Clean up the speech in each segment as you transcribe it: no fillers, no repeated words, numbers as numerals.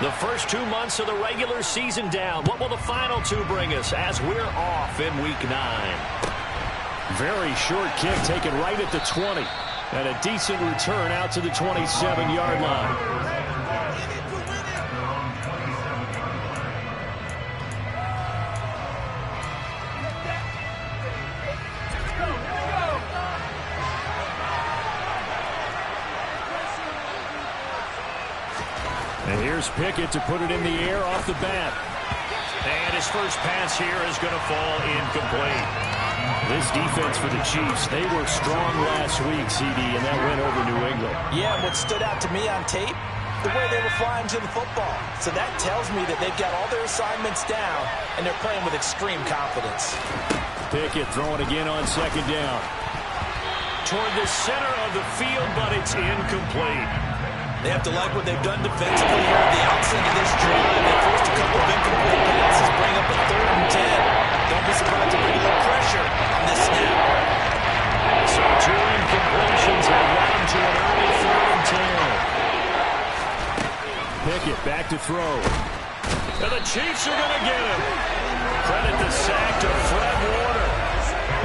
The first 2 months of the regular season down. What will the final two bring us as we're off in Week 9? Very short kick taken right at the 20. And a decent return out to the 27-yard line. And here's Pickett to put it in the air off the bat. And his first pass here is going to fall incomplete. This defense for the Chiefs, they were strong last week, CD, and that went over New England. Yeah, and what stood out to me on tape, the way they were flying to the football. So that tells me that they've got all their assignments down, and they're playing with extreme confidence. Pickett throwing again on second down. Toward the center of the field, but it's incomplete. They have to like what they've done defensively here at the outset of this drive. They forced a couple of incomplete passes, bring up a 3rd and 10. Don't be surprised to bring a little pressure on this snap. So 2 incompletions have led to an early 3rd and 10. Pickett back to throw. And the Chiefs are going to get him. Credit the sack to Fred Warner.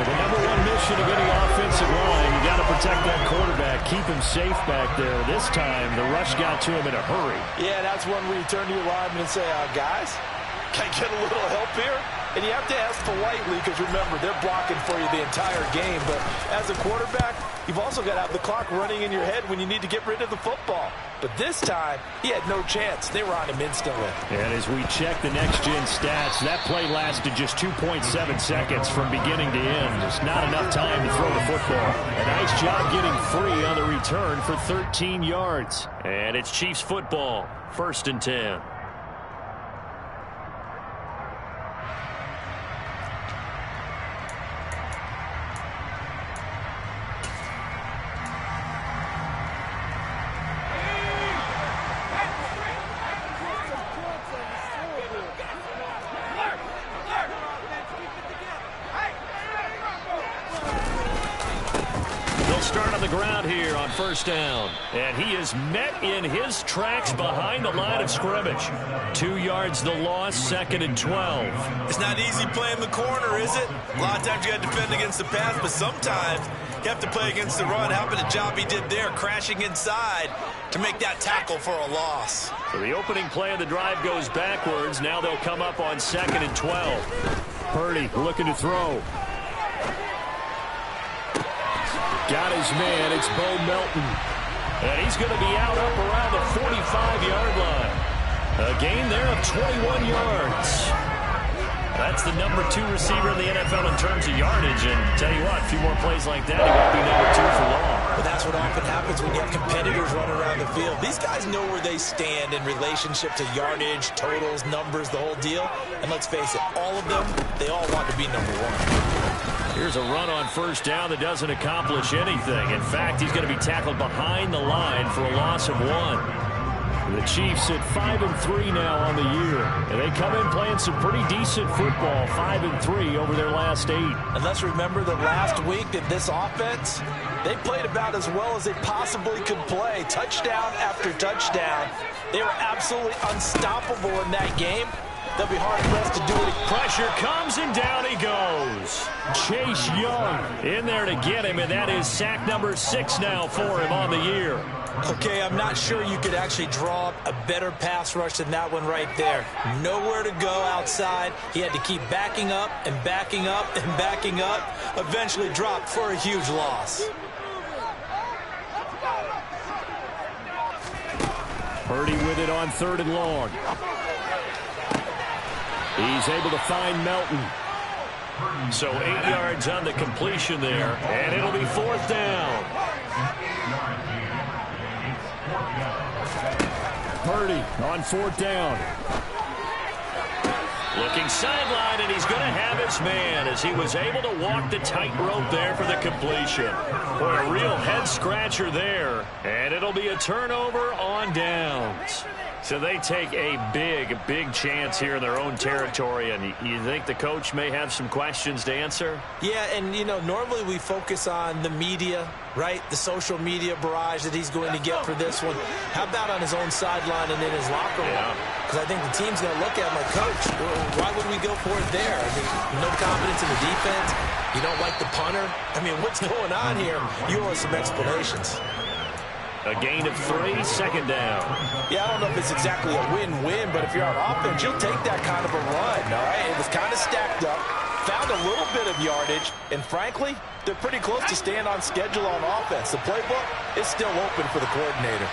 Well, the #1 mission of any offensive line, you got to protect that quarterback, keep him safe back there. This time, the rush got to him in a hurry. Yeah, that's one where you turn to your lineman and say, guys, can I get a little help here? And you have to ask politely because, remember, they're blocking for you the entire game. But as a quarterback, you've also got to have the clock running in your head when you need to get rid of the football. But this time, he had no chance. They were on him instantly. And as we check the next-gen stats, that play lasted just 2.7 seconds from beginning to end. Just not enough time to throw the football. A nice job getting free on the return for 13 yards. And it's Chiefs football, 1st and 10. Start on the ground here on 1st down. And he is met in his tracks behind the line of scrimmage. 2 yards the loss, 2nd and 12. It's not easy playing the corner, is it? A lot of times you got to defend against the pass, but sometimes you have to play against the run. How about the job he did there, crashing inside to make that tackle for a loss? So the opening play of the drive goes backwards. Now they'll come up on 2nd and 12. Purdy looking to throw. Got his man. It's Bo Melton. And he's going to be out up around the 45-yard line. A gain there of 21 yards. That's the #2 receiver in the NFL in terms of yardage. And tell you what, a few more plays like that, he won't be #2 for long. But that's what often happens when you have competitors running around the field. These guys know where they stand in relationship to yardage, totals, numbers, the whole deal. And let's face it, all of them, they all want to be #1. Here's a run on 1st down that doesn't accomplish anything. In fact, he's going to be tackled behind the line for a loss of 1. The Chiefs at 5-3 now on the year. And they come in playing some pretty decent football, 5-3 over their last 8. And let's remember that last week that this offense, they played about as well as they possibly could play. Touchdown after touchdown. They were absolutely unstoppable in that game. They'll be hard-pressed to do it. Pressure comes, and down he goes. Chase Young in there to get him, and that is sack #6 now for him on the year. Okay, I'm not sure you could actually draw up a better pass rush than that one right there. Nowhere to go outside. He had to keep backing up and backing up and backing up. Eventually dropped for a huge loss. Purdy with it on 3rd and long. He's able to find Melton. So 8 yards on the completion there, and it'll be 4th down. Purdy on 4th down. Looking sideline, and he's going to have his man as he was able to walk the tightrope there for the completion. Boy, a real head-scratcher there, and it'll be a turnover on downs. So they take a big chance here in their own territory, and you think the coach may have some questions to answer? Yeah, and, you know, normally we focus on the media, right? The social media barrage that he's going to get for this one. How about on his own sideline and in his locker room? Because I think the team's going to look at him like, Coach, why would we go for it there? I mean, no confidence in the defense. You don't like the punter. I mean, what's going on here? You owe us some explanations. A gain of 3, second down. Yeah, I don't know if it's exactly a win-win, but if you're on offense, you'll take that kind of a run, all right? It was kind of stacked up, found a little bit of yardage, and frankly, they're pretty close to staying on schedule on offense. The playbook is still open for the coordinator.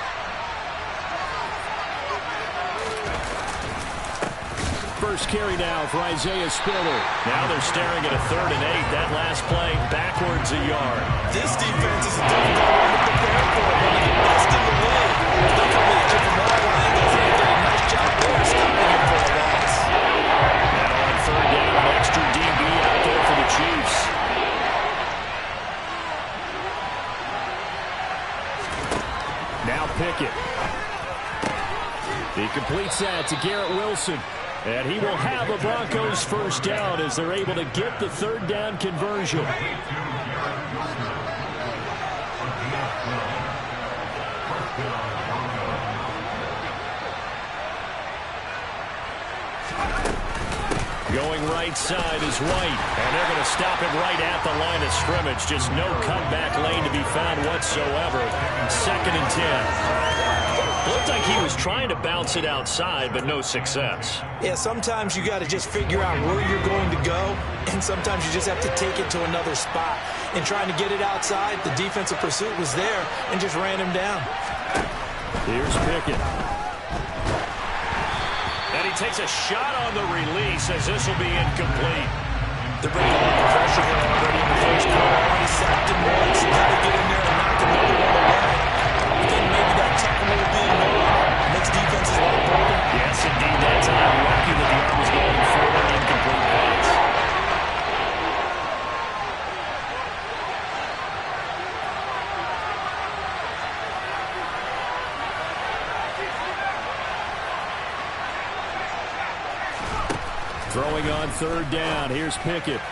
First carry now for Isaiah Spiller. Now they're staring at a 3rd and 8. That last play, backwards a yard. This defense is a difficult one to prepare for. One of the best in the league. They'll come in from multiple angles and did a nice job there stopping him for a loss. Now on 3rd down, an extra DB out there for the Chiefs. Now Pickett. He completes that to Garrett Wilson. And he will have a Broncos first down as they're able to get the 3rd down conversion. Going right side is White. And they're going to stop him right at the line of scrimmage. Just no cutback lane to be found whatsoever. 2nd and 10. Looked like he was trying to bounce it outside, but no success. Yeah, sometimes you got to just figure out where you're going to go, and sometimes you just have to take it to another spot. And trying to get it outside, the defensive pursuit was there and just ran him down. Here's Pickett. And he takes a shot on the release as this will be incomplete. They're bringing a lot of pressure here already in the first quarter. Already sacked him once. Got to get in there and knock another one away. I think maybe that tackle will be makes defenses a lot bolder. Yes, indeed. That time, lucky that the arm was going forward. Incomplete pass. Throwing on 3rd down. Here's Pickett.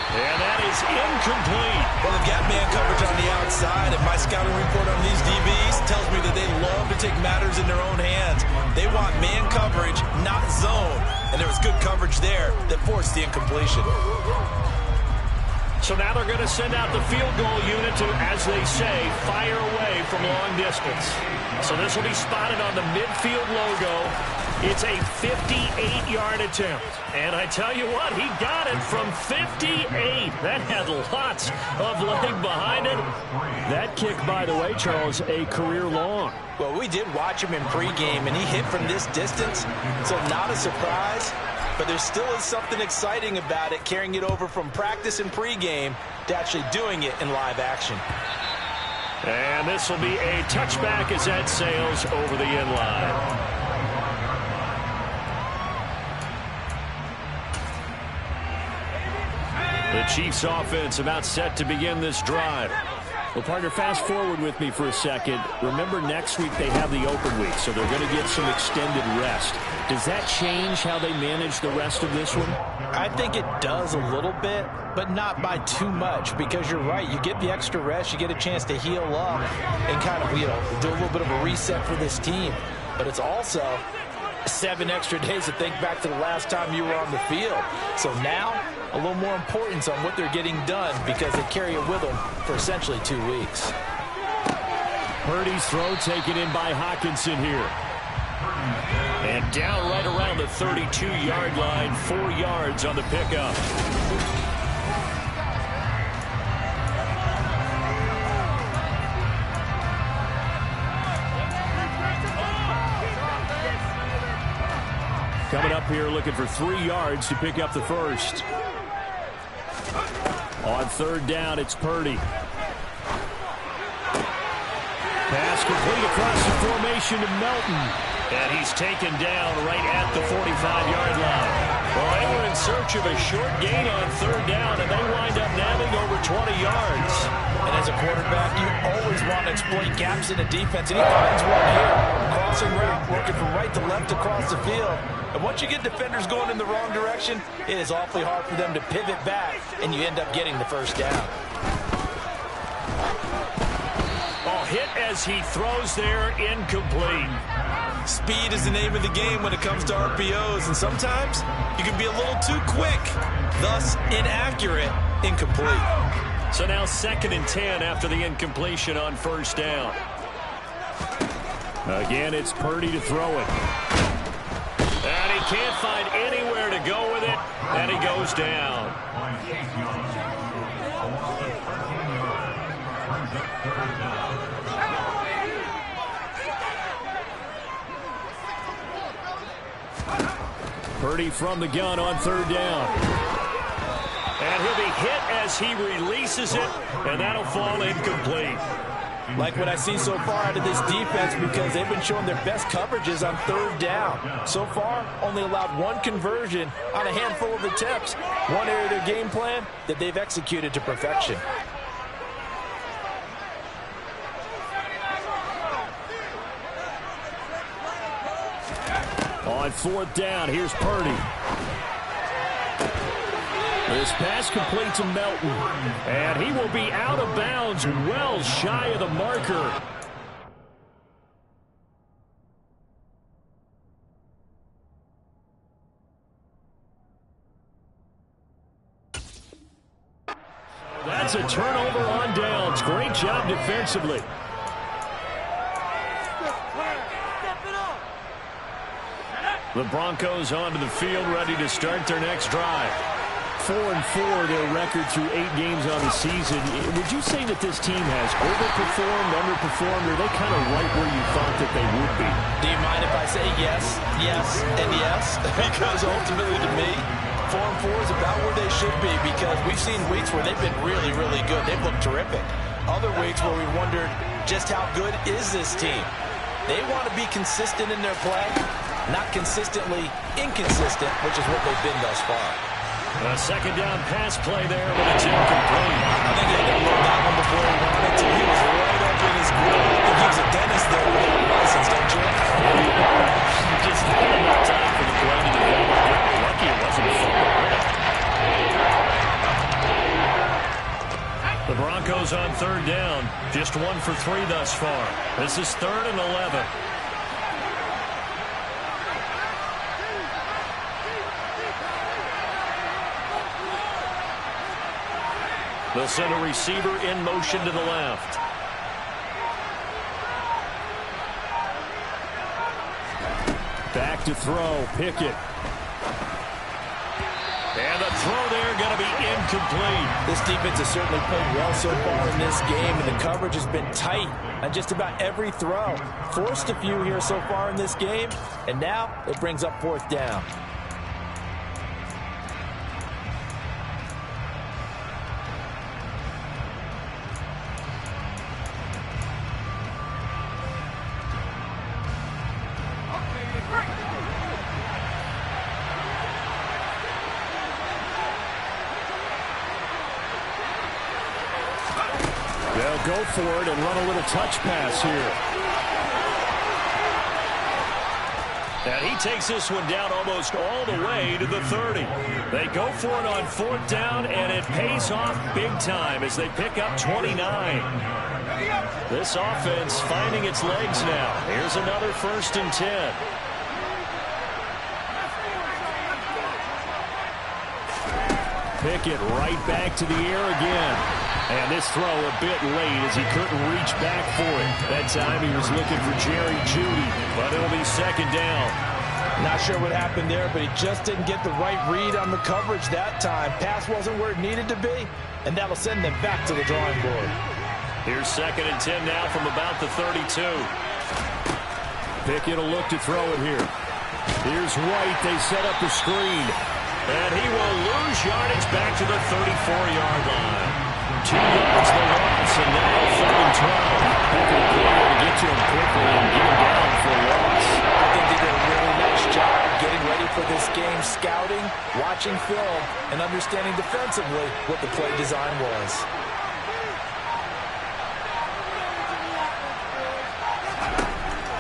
And that is incomplete. Well, they've got man coverage on the outside, and my scouting report on these DBs tells me that they love to take matters in their own hands. They want man coverage, not zone. And there was good coverage there that forced the incompletion. So now they're going to send out the field goal unit to, as they say, fire away from long distance. So this will be spotted on the midfield logo. It's a 58-yard attempt. And I tell you what, he got it from 58. That had lots of leg behind it. That kick, by the way, Charles, a career long. Well, we did watch him in pregame, and he hit from this distance, so not a surprise. But there still is something exciting about it, carrying it over from practice and pregame to actually doing it in live action. And this will be a touchback as that sails over the end line. The Chiefs offense about set to begin this drive. Well, partner, fast forward with me for a second. Remember, next week they have the open week, so they're going to get some extended rest. Does that change how they manage the rest of this one? I think it does a little bit, but not by too much, because you're right. You get the extra rest, you get a chance to heal up and kind of, do a little bit of a reset for this team. But it's also 7 extra days to think back to the last time you were on the field. So now, a little more importance on what they're getting done because they carry it with them for essentially 2 weeks. Purdy's throw taken in by Hockenson here. And down right around the 32-yard line, 4 yards on the pickup. Coming up here looking for 3 yards to pick up the first. On 3rd down, it's Purdy. Pass complete across the formation to Melton. And he's taken down right at the 45-yard line. Well, they were in search of a short gain on third down, and they wind up nabbing over 20 yards. And as a quarterback, you always want to exploit gaps in the defense, and he finds one here. Crossing route, working from right to left across the field. And once you get defenders going in the wrong direction, it is awfully hard for them to pivot back, and you end up getting the first down. Oh, hit as he throws there, incomplete. Speed is the name of the game when it comes to RPOs, and sometimes you can be a little too quick, thus inaccurate, incomplete. So now 2nd and 10 after the incompletion on first down. Again, it's Purdy to throw it. And he can't find anywhere to go with it, and he goes down. Purdy from the gun on third down. And he'll be hit as he releases it, and that'll fall incomplete. Like what I see so far out of this defense, because they've been showing their best coverages on third down. So far, only allowed one conversion on a handful of attempts. One area of their game plan that they've executed to perfection. On fourth down, here's Purdy. This pass complete to Melton. And he will be out of bounds, well shy of the marker. That's a turnover on downs. Great job defensively. The Broncos onto the field, ready to start their next drive. 4-4, their record through 8 games on the season. Would you say that this team has overperformed, underperformed, or are they kind of right where you thought that they would be? Do you mind if I say yes, yes, and yes? Because ultimately to me, 4-4 is about where they should be, because we've seen weeks where they've been really, really good. They've looked terrific. Other weeks where we wondered just how good is this team. They want to be consistent in their play, not consistently inconsistent, which is what they've been thus far. A second down pass play there, but it's incomplete. I think he had to load that one before he wanted to. He was right up in his grill. I think he was a dentist there with a license, don't you? Just not enough time for the play to develop. Lucky it wasn't a fumble. The Broncos on third down. Just 1 for 3 thus far. This is 3rd and 11. They'll send a receiver in motion to the left. Back to throw, Pickett. And the throw there going to be incomplete. This defense has certainly played well so far in this game, and the coverage has been tight on just about every throw. Forced a few here so far in this game, and now it brings up 4th down. They'll go for it and run a little touch pass here. And he takes this one down almost all the way to the 30. They go for it on 4th down, and it pays off big time as they pick up 29. This offense finding its legs now. Here's another 1st and 10. Pickett right back to the air again. And this throw a bit late as he couldn't reach back for it. That time he was looking for Jerry Jeudy, but it'll be 2nd down. Not sure what happened there, but he just didn't get the right read on the coverage that time. Pass wasn't where it needed to be, and that'll send them back to the drawing board. Here's 2nd and 10 now from about the 32. Pickett will look to throw it here. Here's White. They set up the screen. And he will lose yardage back to the 34-yard line. 2 yards the loss, and now 3rd and 12. Pickett will be able to get to him quickly and get him down for a loss. I think they did a really nice job getting ready for of this game scouting, watching film, and understanding defensively what the play design was.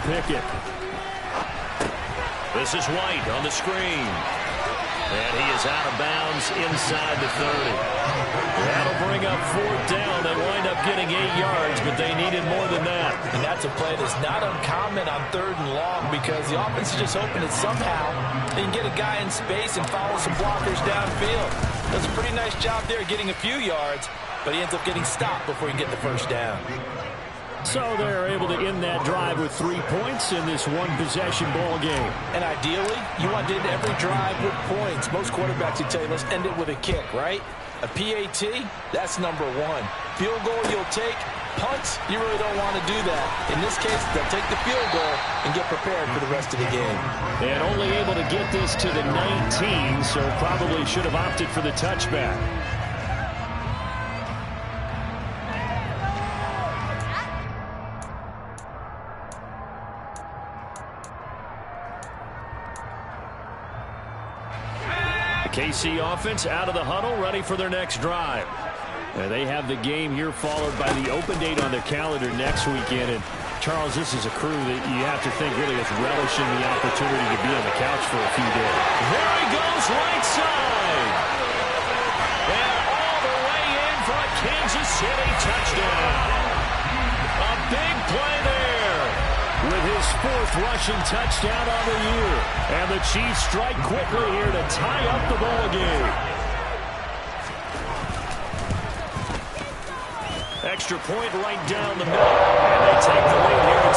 Pickett. This is White on the screen. And he is out of bounds inside the 30. That'll bring up 4th down. They wind up getting 8 yards, but they needed more than that. And that's a play that's not uncommon on 3rd and long because the offense is just hoping that somehow they can get a guy in space and follow some blockers downfield. Does a pretty nice job there getting a few yards, but he ends up getting stopped before he can get the 1st down. So they're able to end that drive with 3 points in this one-possession ball game. And ideally, you want to end every drive with points. Most quarterbacks would tell you, let's end it with a kick, right? A PAT, that's number 1. Field goal you'll take. Punts, you really don't want to do that. In this case, they'll take the field goal and get prepared for the rest of the game. And only able to get this to the 19, so probably should have opted for the touchback. KC offense out of the huddle, ready for their next drive. And they have the game here followed by the open date on their calendar next weekend. And Charles, this is a crew that you have to think really is relishing the opportunity to be on the couch for a few days. There he goes, right side. And all the way in for a Kansas City touchdown. A big play there with his 4th rushing touchdown on the year. And the Chiefs strike quickly here to tie up the ball game. Extra point right down the middle. And they take the lead here at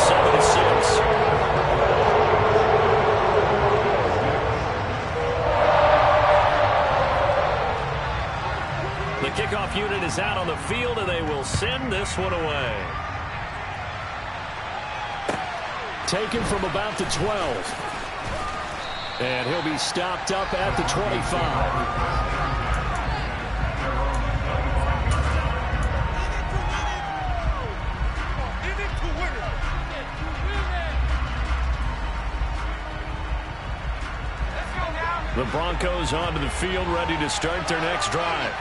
7-6. The kickoff unit is out on the field, and they will send this one away. Taken from about the 12. And he'll be stopped up at the 25. The Broncos onto the field, ready to start their next drive.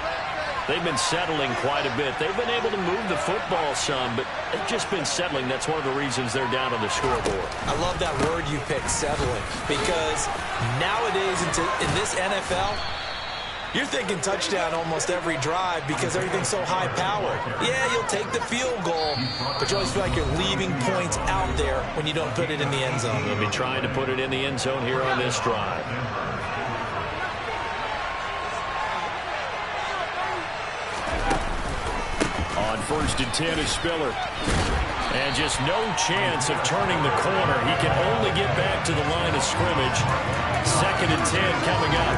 They've been settling quite a bit. They've been able to move the football some, but they've just been settling. That's one of the reasons they're down on the scoreboard. I love that word you picked, settling, because nowadays in this NFL, you're thinking touchdown almost every drive because everything's so high-powered. Yeah, you'll take the field goal, but you always feel like you're leaving points out there when you don't put it in the end zone. They'll be trying to put it in the end zone here on this drive. On 1st and 10 is Spiller. And just no chance of turning the corner. He can only get back to the line of scrimmage. 2nd and 10 coming up.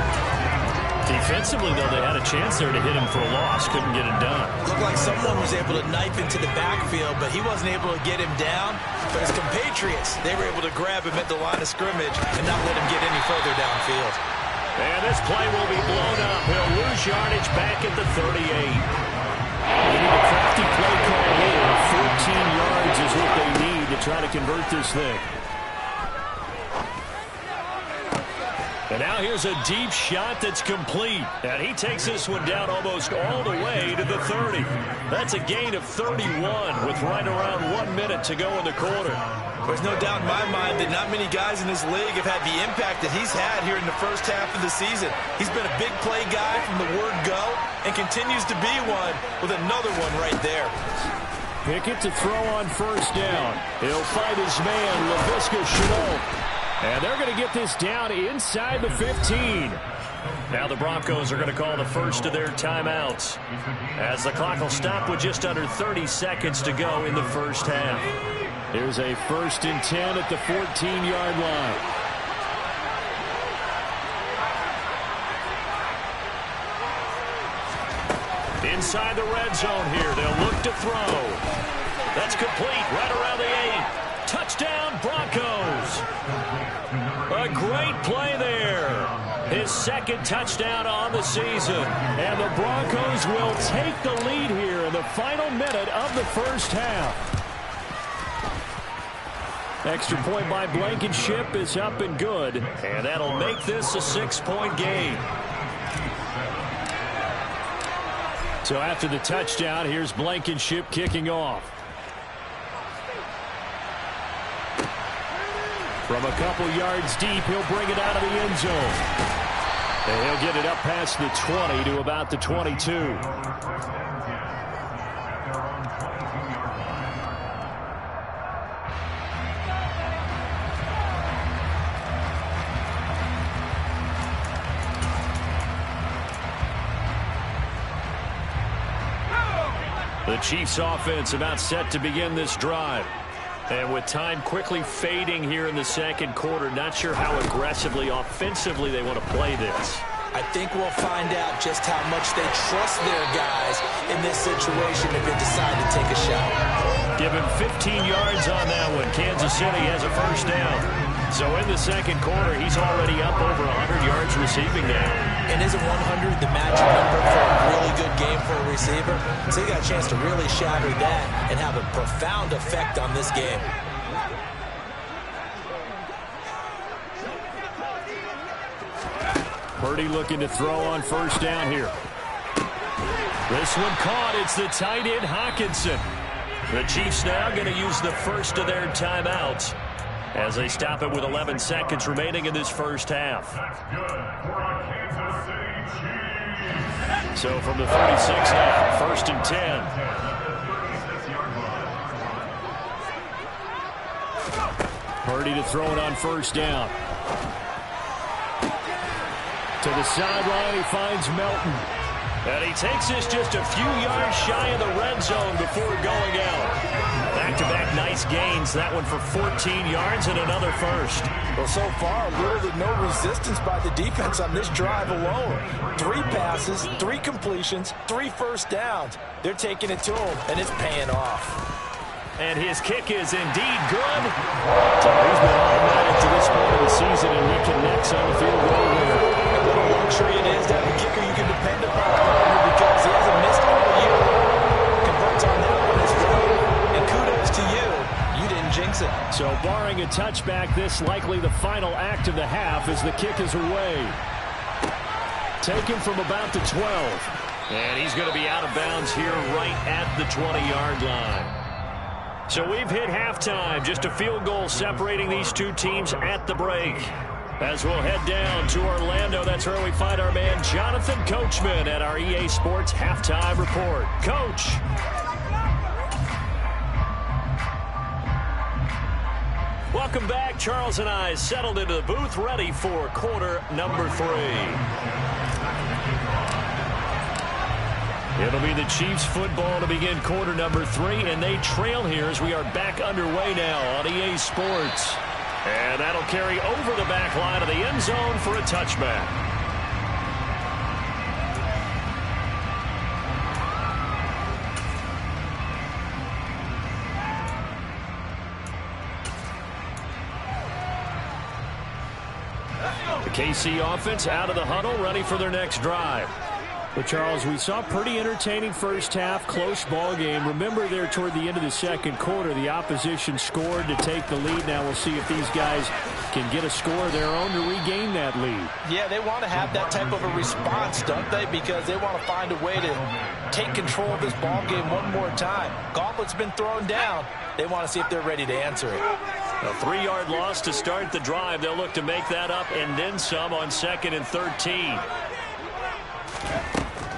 Defensively, though, they had a chance there to hit him for a loss. Couldn't get it done. Looked like someone was able to knife into the backfield, but he wasn't able to get him down. But his compatriots, they were able to grab him at the line of scrimmage and not let him get any further downfield. And this play will be blown up. He'll lose yardage back at the 38. They need a crafty play call here. 14 yards is what they need to try to convert this thing. And now here's a deep shot that's complete. And he takes this one down almost all the way to the 30. That's a gain of 31 with right around 1 minute to go in the quarter. There's no doubt in my mind that not many guys in this league have had the impact that he's had here in the first half of the season. He's been a big play guy from the word go and continues to be one with another one right there. Pickett to throw on 1st down. He'll fight his man, Laviska Shenault. And they're going to get this down inside the 15. Now the Broncos are going to call the first of their timeouts, as the clock will stop with just under 30 seconds to go in the first half. Here's a 1st and 10 at the 14-yard line. Inside the red zone here, they'll look to throw. That's complete, right around the 8. Touchdown, Broncos. A great play there. His 2nd touchdown on the season. And the Broncos will take the lead here in the final minute of the first half. Extra point by Blankenship is up and good. And that'll make this a 6-point game. So after the touchdown, here's Blankenship kicking off. From a couple yards deep, he'll bring it out of the end zone. And he'll get it up past the 20 to about the 22. The Chiefs offense about set to begin this drive. And with time quickly fading here in the second quarter, not sure how aggressively, offensively they want to play this. I think we'll find out just how much they trust their guys in this situation if they decide to take a shot. Give him 15 yards on that one. Kansas City has a first down. So in the second quarter, he's already up over 100 yards receiving now. And isn't 100 the magic number for a really good game for a receiver? So he got a chance to really shatter that and have a profound effect on this game. Purdy looking to throw on first down here. This one caught. It's the tight end, Hockenson. The Chiefs now going to use the first of their timeouts as they stop it with 11 seconds remaining in this first half. So from the 36 now, first and 10. Purdy to throw it on first down. To the sideline, he finds Melton. And he takes this just a few yards shy of the red zone before going out. Back-to-back nice gains. That one for 14 yards and another first. Well, so far, little to no resistance by the defense on this drive alone. 3 passes, 3 completions, 3 first downs. They're taking it to him, and it's paying off. And his kick is indeed good. So he's been automatic to this point of the season, and he connects on the field goal winner. And what a luxury it is to have a kicker you can depend upon, because he hasn't missed all year. Converts on that one as well. And kudos to you. You didn't jinx it. So barring a touchback, this likely the final act of the half as the kick is away. Taken from about the 12. And he's going to be out of bounds here right at the 20-yard line. So we've hit halftime. Just a field goal separating these two teams at the break. As we'll head down to Orlando, that's where we find our man Jonathan Coachman at our EA Sports Halftime Report. Coach. Welcome back. Charles and I settled into the booth, ready for quarter number 3. It'll be the Chiefs football to begin quarter number 3, and they trail here as we are back underway now on EA Sports. And that'll carry over the back line of the end zone for a touchback. The KC offense out of the huddle, ready for their next drive. But, Charles, we saw pretty entertaining first half, close ball game. Remember there toward the end of the second quarter, the opposition scored to take the lead. Now we'll see if these guys can get a score of their own to regain that lead. Yeah, they want to have that type of a response, don't they? Because they want to find a way to take control of this ball game one more time. Gauntlet's been thrown down. They want to see if they're ready to answer it. A 3-yard loss to start the drive. They'll look to make that up and then some on 2nd and 13.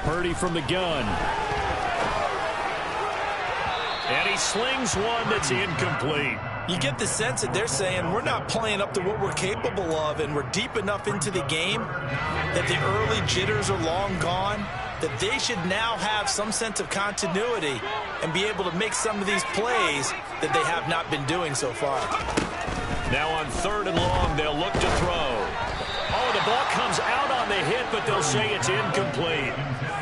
Purdy from the gun. And he slings one that's incomplete. You get the sense that they're saying we're not playing up to what we're capable of, and we're deep enough into the game that the early jitters are long gone, that they should now have some sense of continuity and be able to make some of these plays that they have not been doing so far. Now on 3rd and long, they'll look to throw. Oh, the ball comes out on the hit, but they'll say it's incomplete.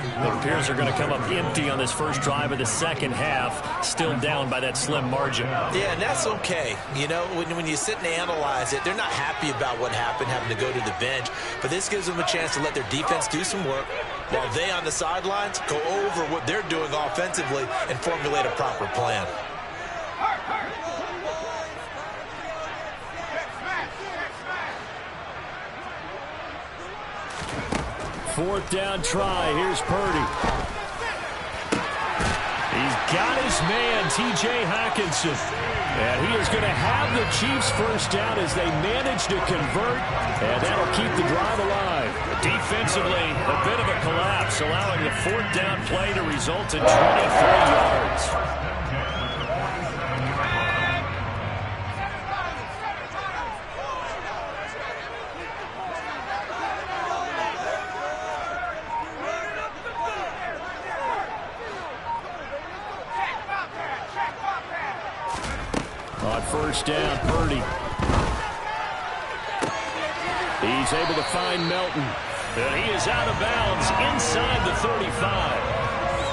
It appears they're going to come up empty on this first drive of the second half, still down by that slim margin. Yeah, and that's okay. You know, when you sit and analyze it, they're not happy about what happened, having to go to the bench. But this gives them a chance to let their defense do some work while they on the sidelines go over what they're doing offensively and formulate a proper plan. 4th down try. Here's Purdy. He's got his man, T.J. Hockenson. And he is going to have the Chiefs first down as they manage to convert, and that'll keep the drive alive. Defensively, a bit of a collapse, allowing the 4th down play to result in 23 yards. On 1st down, Purdy. He's able to find Melton. And he is out of bounds inside the 35.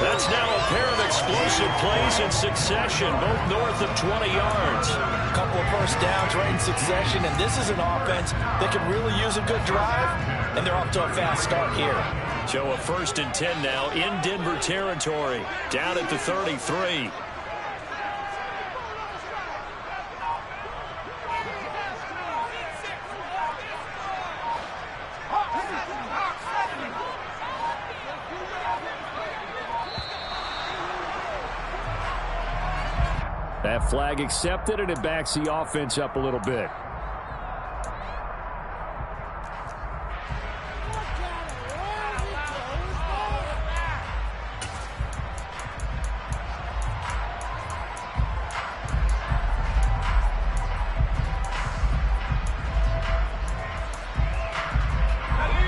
That's now a pair of explosive plays in succession, both north of 20 yards. A couple of first downs right in succession, and this is an offense that can really use a good drive, and they're off to a fast start here. So a 1st and 10 now in Denver territory, down at the 33. That flag accepted, and it backs the offense up a little bit.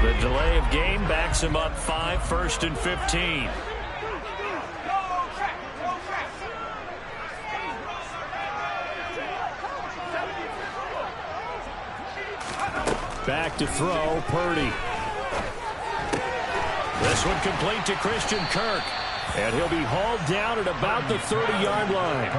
The delay of game backs him up 5, 1st and 15. Back to throw, Purdy. This one complete to Christian Kirk. And he'll be hauled down at about the 30-yard line.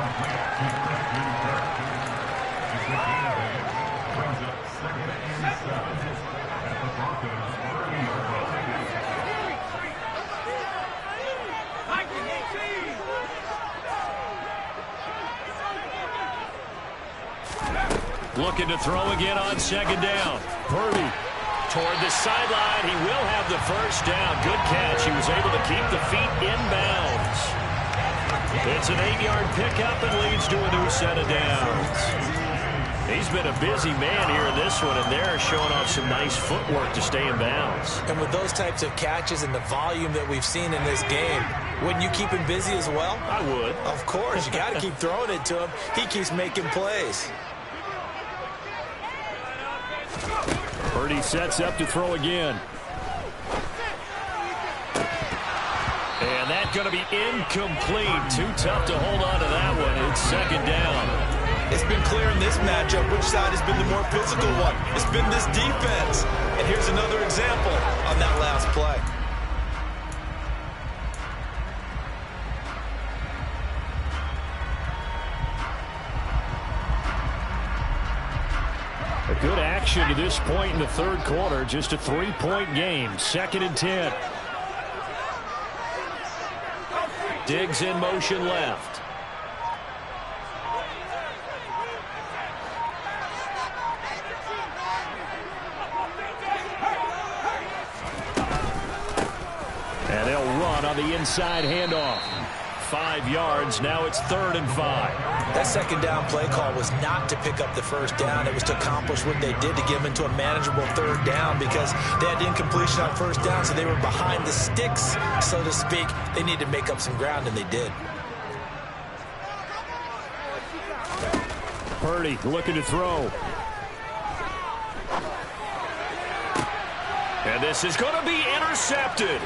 Looking to throw again on 2nd down. Purdy toward the sideline. He will have the first down. Good catch. He was able to keep the feet in bounds. It's an 8-yard pickup and leads to a new set of downs. He's been a busy man here in this one, and they're showing off some nice footwork to stay in bounds. And with those types of catches and the volume that we've seen in this game, wouldn't you keep him busy as well? I would. Of course. You got to keep throwing it to him. He keeps making plays. Purdy sets up to throw again. And that's going to be incomplete. Too tough to hold on to that one. It's 2nd down. It's been clear in this matchup which side has been the more physical one. It's been this defense. And here's another example on that last play. A good action to this point in the 3rd quarter. Just a 3-point game. 2nd and 10. Diggs in motion left. And they'll run on the inside handoff. 5 yards. Now it's 3rd and 5. That 2nd down play call was not to pick up the first down. It was to accomplish what they did to get them into a manageable 3rd down because they had incompletion on 1st down, so they were behind the sticks, so to speak. They needed to make up some ground, and they did. Purdy looking to throw. And this is going to be intercepted.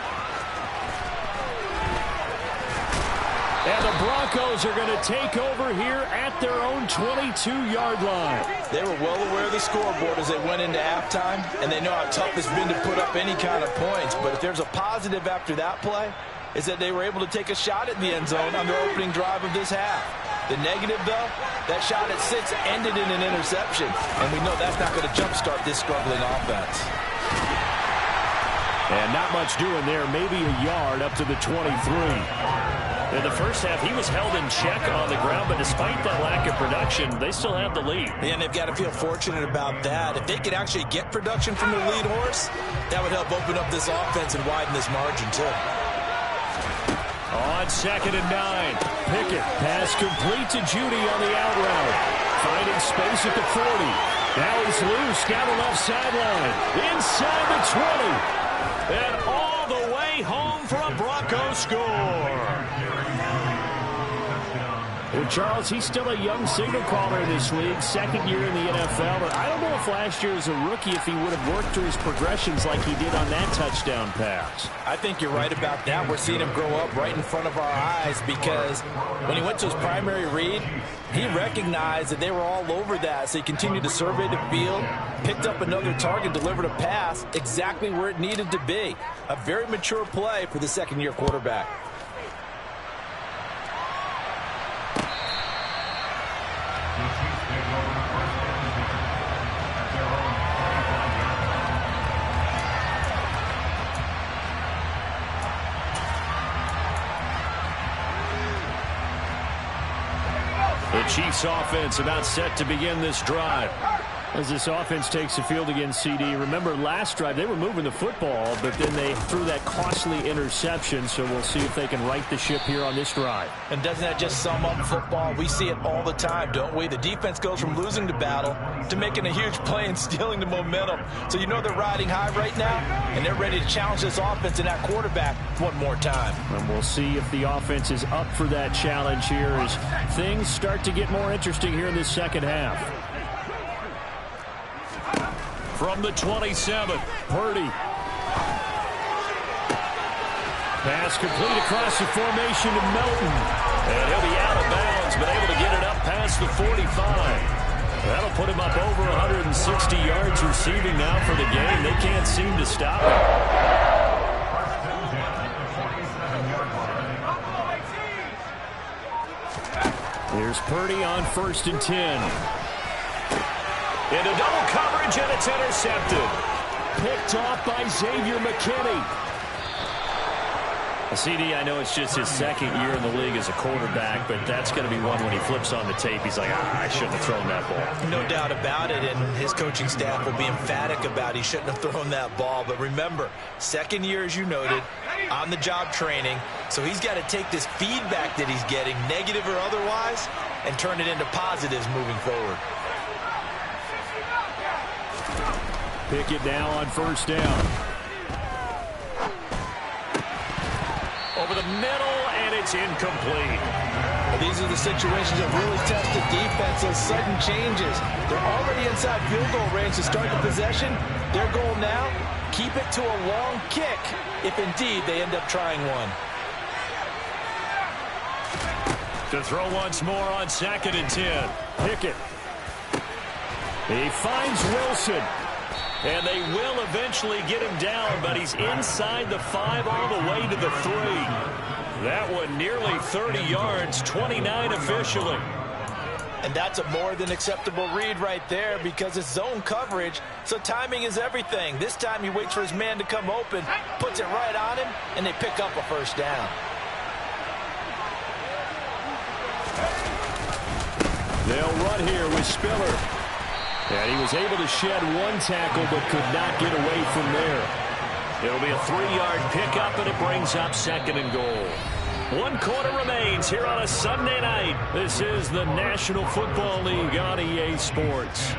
And the Broncos are going to take over here at their own 22-yard line. They were well aware of the scoreboard as they went into halftime, and they know how tough it's been to put up any kind of points. But if there's a positive after that play, is that they were able to take a shot at the end zone on their opening drive of this half. The negative, though, that shot at 6 ended in an interception, and we know that's not going to jumpstart this struggling offense. And not much doing there, maybe a yard up to the 23. In the first half, he was held in check on the ground, but despite that lack of production, they still have the lead. And they've got to feel fortunate about that. If they could actually get production from the lead horse, that would help open up this offense and widen this margin, too. On 2nd and 9, Pickett, pass complete to Judy on the out route. Finding space at the 40. Now he's loose down the left sideline. Inside the 20. And all the way home for a Broncos score. Well, Charles, he's still a young signal caller in this league, second year in the NFL. But I don't know if last year as a rookie, if he would have worked through his progressions like he did on that touchdown pass. I think you're right about that. We're seeing him grow up right in front of our eyes because when he went to his primary read, he recognized that they were all over that. So he continued to survey the field, picked up another target, delivered a pass exactly where it needed to be. A very mature play for the second-year quarterback. The Chiefs offense about set to begin this drive. As this offense takes the field against CD, remember last drive they were moving the football, but then they threw that costly interception, so we'll see if they can right the ship here on this drive. And doesn't that just sum up football? We see it all the time, don't we? The defense goes from losing the battle to making a huge play and stealing the momentum. So you know they're riding high right now, and they're ready to challenge this offense and that quarterback one more time. And we'll see if the offense is up for that challenge here as things start to get more interesting here in this second half. From the 27, Purdy. Pass complete across the formation to Melton. And he'll be out of bounds, but able to get it up past the 45. That'll put him up over 160 yards receiving now for the game. They can't seem to stop him. Here's Purdy on 1st and 10. Into double coverage, and it's intercepted. Picked off by Xavier McKinney. CD, I know it's just his second year in the league as a quarterback, but that's going to be one when he flips on the tape. He's like, I shouldn't have thrown that ball. No doubt about it, and his coaching staff will be emphatic about he shouldn't have thrown that ball. But remember, second year, as you noted, on-the-job training, so he's got to take this feedback that he's getting, negative or otherwise, and turn it into positives moving forward. Pickett now on 1st down. Over the middle, and it's incomplete. Well, these are the situations that really test the defense. Those sudden changes. They're already inside field goal range to start the possession. Their goal now, keep it to a long kick if indeed they end up trying one. To throw once more on 2nd and 10. Pickett. He finds Wilson. And they will eventually get him down, but he's inside the 5 all the way to the 3. That one nearly 30 yards, 29 officially. And that's a more than acceptable read right there because it's zone coverage, so timing is everything. This time he waits for his man to come open, puts it right on him, and they pick up a 1st down. They'll run here with Spiller. And he was able to shed one tackle but could not get away from there. It'll be a 3-yard pickup, and it brings up 2nd and goal. 1 quarter remains here on a Sunday night. This is the National Football League on EA Sports.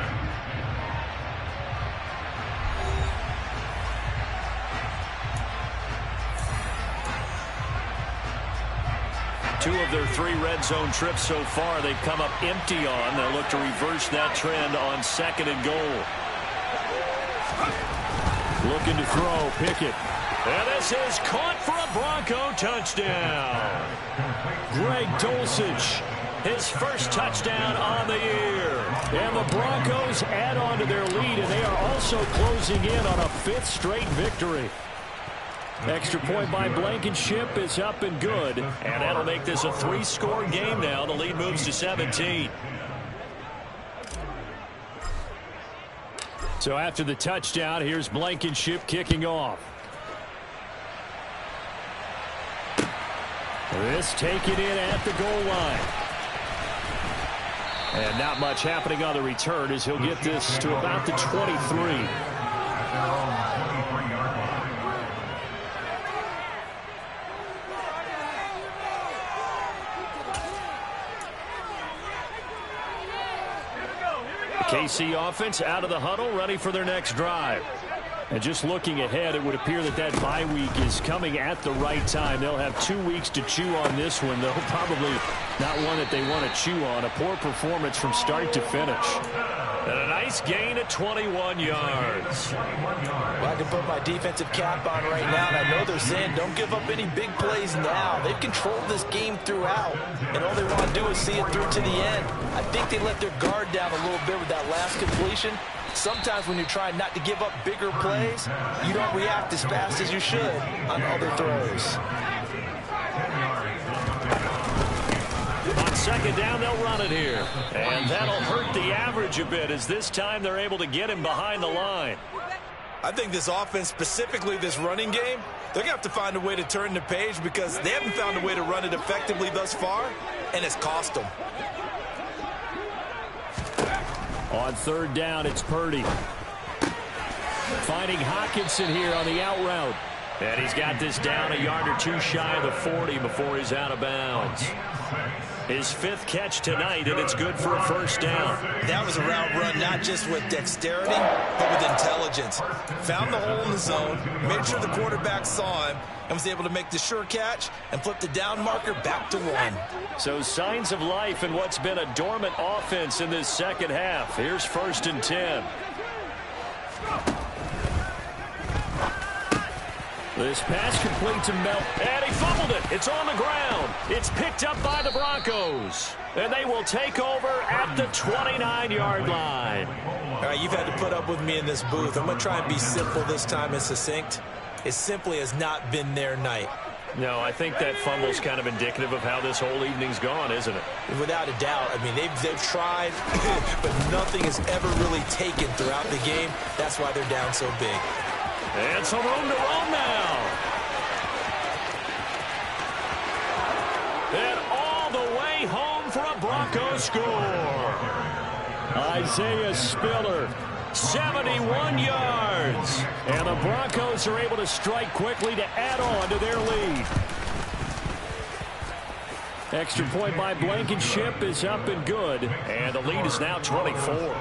Two of their 3 red zone trips so far they've come up empty on. They'll look to reverse that trend on 2nd and goal. Looking to throw, Pickett. And this is caught for a Bronco touchdown. Greg Dulcich, his first touchdown on the year. And the Broncos add on to their lead, and they are also closing in on a 5th straight victory. Extra point by Blankenship is up and good, and that'll make this a 3-score game now. The lead moves to 17. So after the touchdown, here's Blankenship kicking off. This taken in at the goal line. And not much happening on the return as he'll get this to about the 23. KC offense out of the huddle, ready for their next drive. And just looking ahead, it would appear that that bye week is coming at the right time. They'll have 2 weeks to chew on this one, though probably not one that they want to chew on. A poor performance from start to finish. And a nice gain at 21 yards. Well, I can put my defensive cap on right now, and I know they're saying don't give up any big plays now. They've controlled this game throughout, and all they want to do is see it through to the end. I think they let their guard down a little bit with that last completion. Sometimes when you're trying not to give up bigger plays, you don't react as fast as you should on other throws. On second down, they'll run it here. And that'll hurt the average a bit as this time they're able to get him behind the line. I think this offense, specifically this running game, they're going to have to find a way to turn the page because they haven't found a way to run it effectively thus far, and it's cost them. On third down, it's Purdy. Finding Hockenson here on the out route. And he's got this down a yard or two shy of the 40 before he's out of bounds. His 5th catch tonight, and it's good for a first down. That was a route run not just with dexterity, but with intelligence. Found the hole in the zone, made sure the quarterback saw him, and was able to make the sure catch and flip the down marker back to 1. So signs of life in what's been a dormant offense in this second half. Here's 1st and 10. This pass complete to Mel. And he fumbled it. It's on the ground. It's picked up by the Broncos. And they will take over at the 29-yard line. All right, you've had to put up with me in this booth. I'm going to try and be simple this time and succinct. It simply has not been their night. No, I think that fumble's kind of indicative of how this whole evening's gone, isn't it? Without a doubt. I mean, they've tried, but nothing has ever really taken throughout the game. That's why they're down so big. And some room to roam now. And all the way home for a Broncos score. Isaiah Spiller. 71 yards. And the Broncos are able to strike quickly to add on to their lead. Extra point by Blankenship is up and good. And the lead is now 24.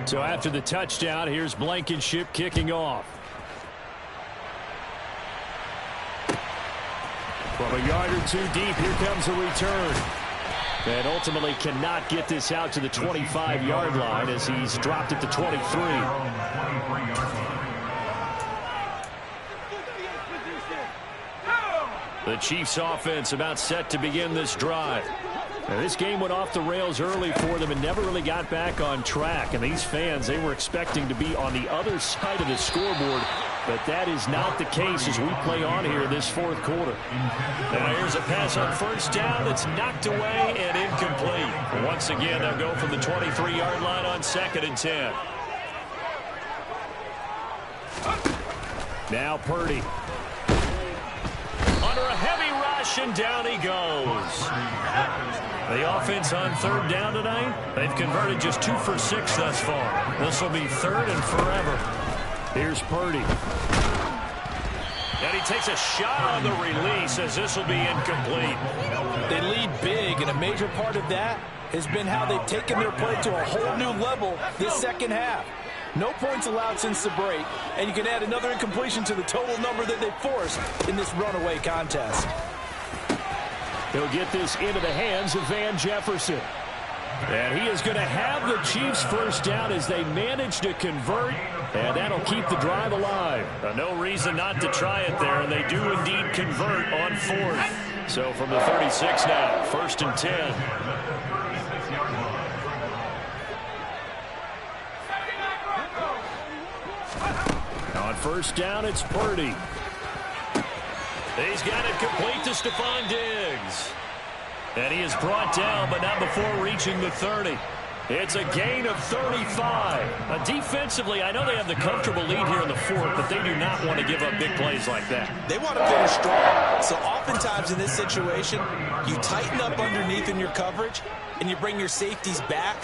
So after the touchdown, here's Blankenship kicking off. From a yard or 2 deep, here comes a return. And ultimately cannot get this out to the 25-yard line as he's dropped at the 23. The Chiefs offense about set to begin this drive. Now, this game went off the rails early for them and never really got back on track. And these fans, they were expecting to be on the other side of the scoreboard. But that is not the case as we play on here in this 4th quarter. Now here's a pass on first down. It's knocked away and incomplete. Once again, they'll go from the 23-yard line on 2nd and 10. Now Purdy. Under a heavy rush, and down he goes. The offense on 3rd down tonight, they've converted just 2 for 6 thus far. This will be 3rd and forever. Here's Purdy. And he takes a shot on the release as this will be incomplete. They lead big, and a major part of that has been how they've taken their play to a whole new level this second half. No points allowed since the break, and you can add another incompletion to the total number that they forced in this runaway contest. He'll get this into the hands of Van Jefferson. And he is going to have the Chiefs first down as they manage to convert, and that'll keep the drive alive. No reason not to try it there, and they do indeed convert on 4th. So from the 36 now, 1st and 10. On first down, it's Purdy. He's got it complete to Stephon Diggs. And he is brought down, but not before reaching the 30. It's a gain of 35. Defensively, I know they have the comfortable lead here in the fourth, but they do not want to give up big plays like that. They want to finish strong. So oftentimes in this situation, you tighten up underneath in your coverage, and you bring your safeties back.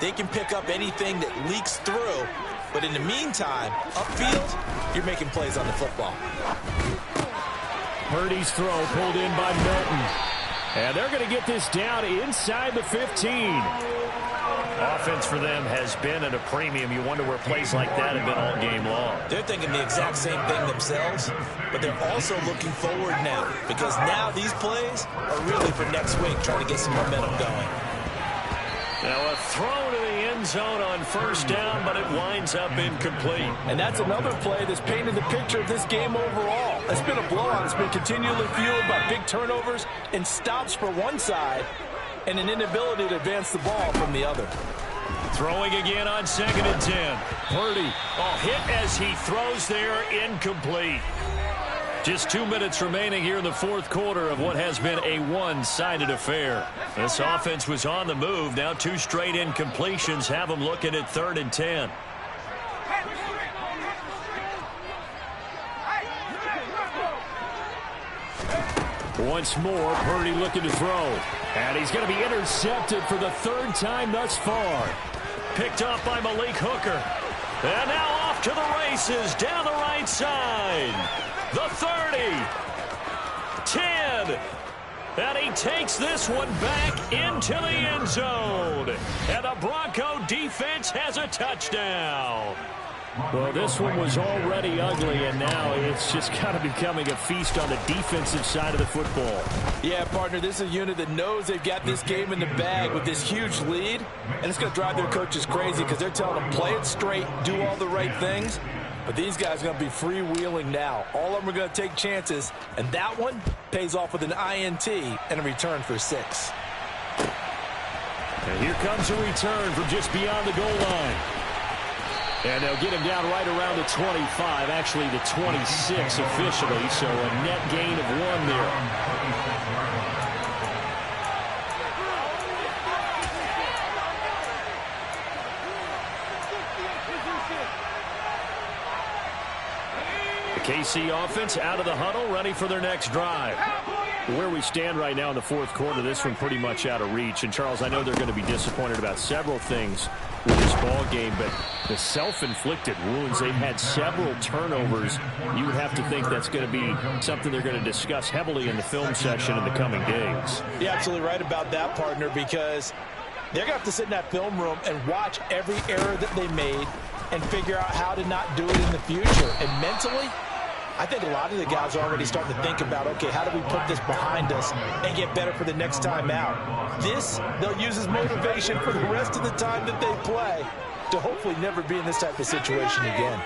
They can pick up anything that leaks through. But in the meantime, upfield, you're making plays on the football. Purdy's throw pulled in by Milton. And they're going to get this down inside the 15. Offense for them has been at a premium. You wonder where plays like that have been all game long. They're thinking the exact same thing themselves, but they're also looking forward now because now these plays are really for next week, trying to get some momentum going. Now a throw to the end zone on first down, but it winds up incomplete. And that's another play that's painted the picture of this game overall. It's been a blowout. It's been continually fueled by big turnovers and stops for one side and an inability to advance the ball from the other. Throwing again on 2nd and 10. Purdy, hit as he throws there, incomplete. Just 2 minutes remaining here in the fourth quarter of what has been a one-sided affair. This offense was on the move. Now 2 straight incompletions have them looking at 3rd and 10. Once more, Purdy looking to throw. And he's going to be intercepted for the 3rd time thus far. Picked up by Malik Hooker. And now off to the races down the right side. The 30. 10. And he takes this one back into the end zone. And the Bronco defense has a touchdown. Well, this one was already ugly, and now it's just kind of becoming a feast on the defensive side of the football. Yeah, partner, this is a unit that knows they've got this game in the bag with this huge lead, and it's going to drive their coaches crazy because they're telling them play it straight, do all the right things. But these guys are going to be freewheeling now. All of them are going to take chances, and that one pays off with an INT and a return for 6. And here comes a return from just beyond the goal line. And they'll get him down right around the 25, actually the 26 officially, so a net gain of 1 there. The KC offense out of the huddle, ready for their next drive. Where we stand right now in the fourth quarter, this one pretty much out of reach. And, Charles, I know they're going to be disappointed about several things with this ball game, but the self-inflicted wounds, they've had several turnovers. You would have to think that's going to be something they're going to discuss heavily in the film session in the coming days. You're absolutely right about that, partner, because they're going to have to sit in that film room and watch every error that they made and figure out how to not do it in the future. And mentally, I think a lot of the guys are already starting to think about, okay, how do we put this behind us and get better for the next time out? This, they'll use as motivation for the rest of the time that they play to hopefully never be in this type of situation again.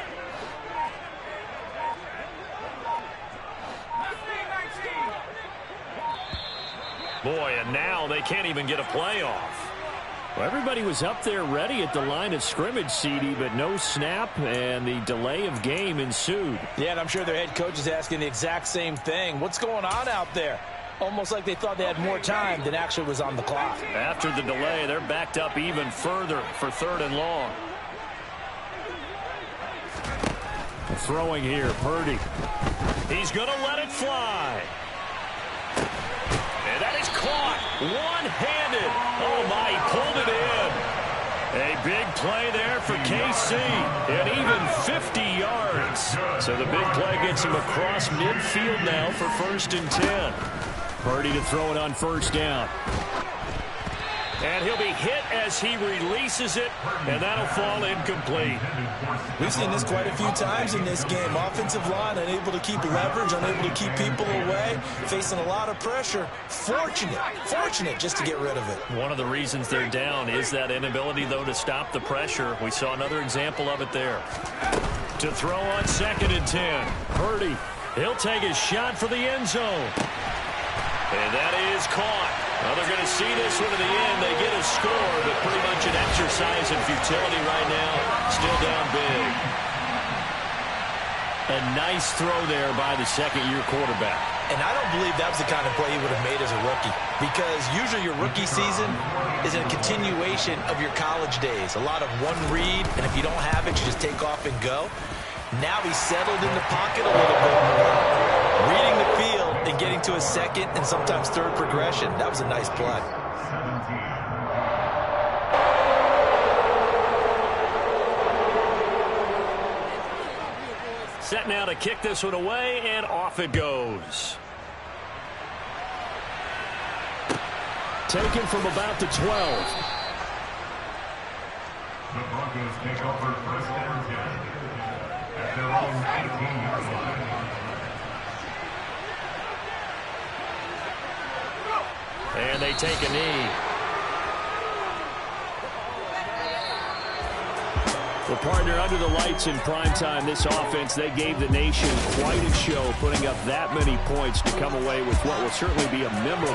Boy, and now they can't even get a play off. Well, everybody was up there ready at the line of scrimmage, CD, but no snap, and the delay of game ensued. Yeah, and I'm sure their head coach is asking the exact same thing. What's going on out there? Almost like they thought they had more time than actually was on the clock. After the delay, they're backed up even further for 3rd and long. Throwing here, Purdy. He's going to let it fly. And that is caught one-handed. Oh, my, he pulled it in. A big play there for KC, and even 50 yards. So the big play gets him across midfield now for 1st and 10. Purdy to throw it on 1st down. And he'll be hit as he releases it, and that'll fall incomplete. We've seen this quite a few times in this game. Offensive line unable to keep leverage, unable to keep people away, facing a lot of pressure. Fortunate just to get rid of it. One of the reasons they're down is that inability, though, to stop the pressure. We saw another example of it there. To throw on 2nd and 10. Purdy, he'll take his shot for the end zone. And that is caught. Well, they're going to see this one to the end. They get a score, but pretty much an exercise in futility right now. Still down big. A nice throw there by the second-year quarterback. And I don't believe that was the kind of play he would have made as a rookie, because usually your rookie season is a continuation of your college days. A lot of one read, and if you don't have it, you just take off and go. Now he's settled in the pocket a little bit more, reading the field and getting to a second and sometimes third progression. That was a nice play. Set now to kick this one away, and off it goes. Taken from about the 12. The Broncos take over first and 10 at their own 18-yard line. And they take a knee. Well, partner, under the lights in primetime, this offense, they gave the nation quite a show, putting up that many points to come away with what will certainly be a memorable